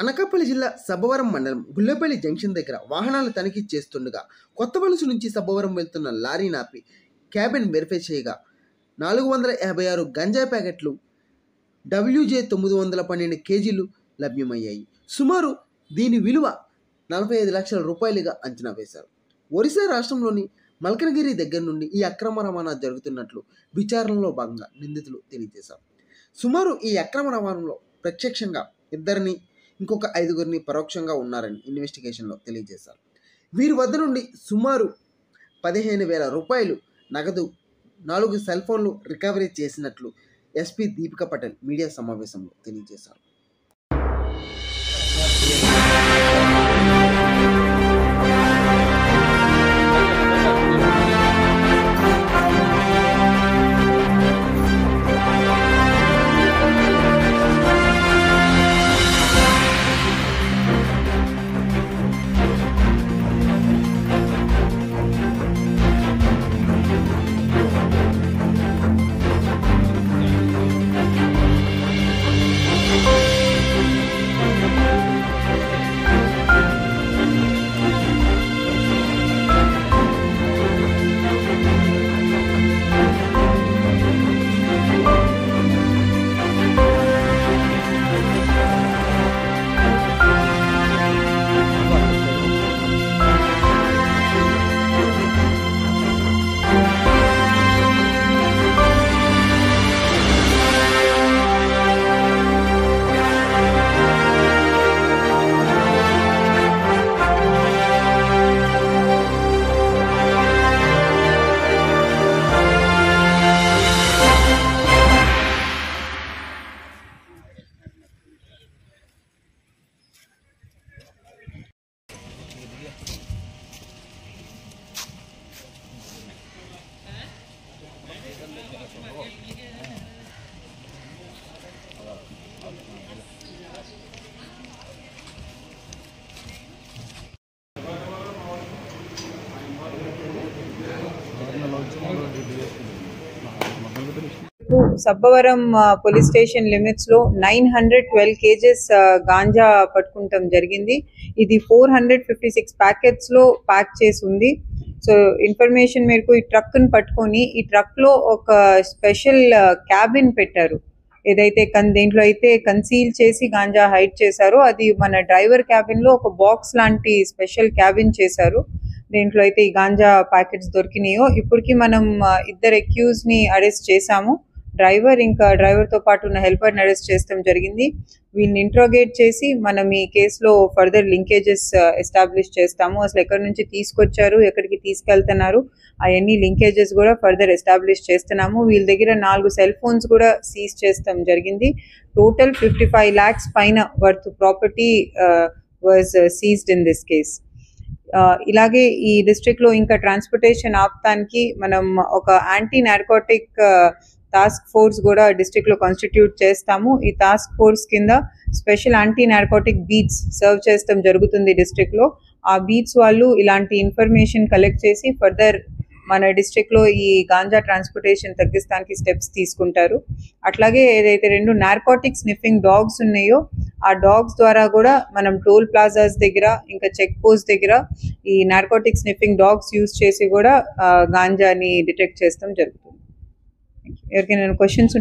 అనకాపల్లి జిల్లా సబ్బవరం మండలం గుళ్ళపల్లి జంక్షన్ దగ్గర వాహనాలు తనిఖీ చేస్తుండగా కొత్తవలస నుంచి సబ్బవరం వెళ్తున్న లారీని ఆపి క్యాబిన్ వెరిఫై చేయగా 456 గంజాయి ప్యాకెట్లు WJ 912 కేజీలు లభ్యమయ్యాయి. సుమారు దీని విలువ 45 లక్షల రూపాయలుగా అంచనా వేశారు. ఒరిస్సా రాష్ట్రంలోని మల్కనగిరి దగ్గర నుండి ఈ అక్రమ రవాణా జరుగుతున్నట్లు విచారణలో భాగంగా నిందితులు తెలియజేశారు. సుమారు ఈ అక్రమ రవాణాలో ప్రత్యక్షంగా 2 ఇంకొక 5 పరోక్షంగా ఉన్నారని ఇన్వెస్టిగేషన్లో తెలియజేశారు. వీరి వద్ద నుండి సుమారు 15,000 రూపాయలు నగదు, 4 సెల్ ఫోన్లు రికవరీ చేసినట్లు ఎస్పీ దీపికా పటేల్ మీడియా సమావేశంలో తెలియజేశారు. సబ్బవరం పోలీస్ స్టేషన్ లిమిట్స్ లో 912 కేజెస్ గాంజా పట్టుకుంటాం జరిగింది. ఇది 456 ప్యాకెట్స్ లో ప్యాక్ చేసి ఉంది. సో ఇన్ఫర్మేషన్ మేరకు ఈ ట్రక్ ని పట్టుకొని ఈ ట్రక్ లో ఒక స్పెషల్ క్యాబిన్ పెట్టారు. ఏదైతే దేంట్లో అయితే కన్సీల్ చేసి గాంజా హైడ్ చేశారో అది మన డ్రైవర్ క్యాబిన్ లో ఒక బాక్స్ లాంటి స్పెషల్ క్యాబిన్ చేశారు. దేంట్లో అయితే ఈ గాంజా ప్యాకెట్స్ దొరికినాయో ఇప్పటికి మనం 2 అక్యూజ్ ని అరెస్ట్ చేశాము. డ్రైవర్ ఇంకా డ్రైవర్ తో పాటు ఉన్న హెల్పర్ ని అరెస్ట్ చేయడం జరిగింది. వీళ్ళని ఇంట్రోగేట్ చేసి మనం ఈ కేసులో ఫర్దర్ లింకేజెస్ ఎస్టాబ్లిష్ చేస్తాము. అసలు ఎక్కడి నుంచి తీసుకొచ్చారు, ఎక్కడికి తీసుకెళ్తున్నారు, అవన్నీ లింకేజెస్ కూడా ఫర్దర్ ఎస్టాబ్లిష్ చేస్తున్నాము. వీళ్ళ దగ్గర 4 సెల్ ఫోన్స్ కూడా సీజ్ చేస్తాం జరిగింది. టోటల్ 55 lakhs పైన worth property was seized in this case. ఇలాగే ఈ డిస్ట్రిక్ట్ లో ఇంకా ట్రాన్స్పోర్టేషన్ ఆపడానికి మనం ఒక యాంటీ నార్కోటిక్ టాస్క్ ఫోర్స్ కూడా డిస్ట్రిక్ట్ లో కాన్స్టిట్యూట్ చేస్తాము. ఈ టాస్క్ ఫోర్స్ కింద special anti narcotic beats serve చేస్తాం జరుగుతుంది డిస్ట్రిక్ట్ లో. ఆ బీట్స్ వాళ్ళు ఇలాంటి ఇన్ఫర్మేషన్ కలెక్ట్ చేసి ఫర్దర్ మన డిస్ట్రిక్ట్ లో ఈ గాంజా ట్రాన్స్పోర్టేషన్ తగ్గించడానికి స్టెప్స్ తీసుకుంటారు. అట్లాగే ఏదైతే 2 నార్కోటిక్ స్నిఫింగ్ డాగ్స్ ఉన్నాయో ఆ డాగ్స్ ద్వారా కూడా మనం టోల్ ప్లాజాస్ దగ్గర ఇంకా చెక్ పోస్ట్ దగ్గర ఈ నార్కోటిక్ స్నిఫింగ్ డాగ్స్ యూజ్ చేసి కూడా గాంజాని డిటెక్ట్ చేస్తాం జరుగుతుంది. ఎవరికైనా క్వశ్చన్స్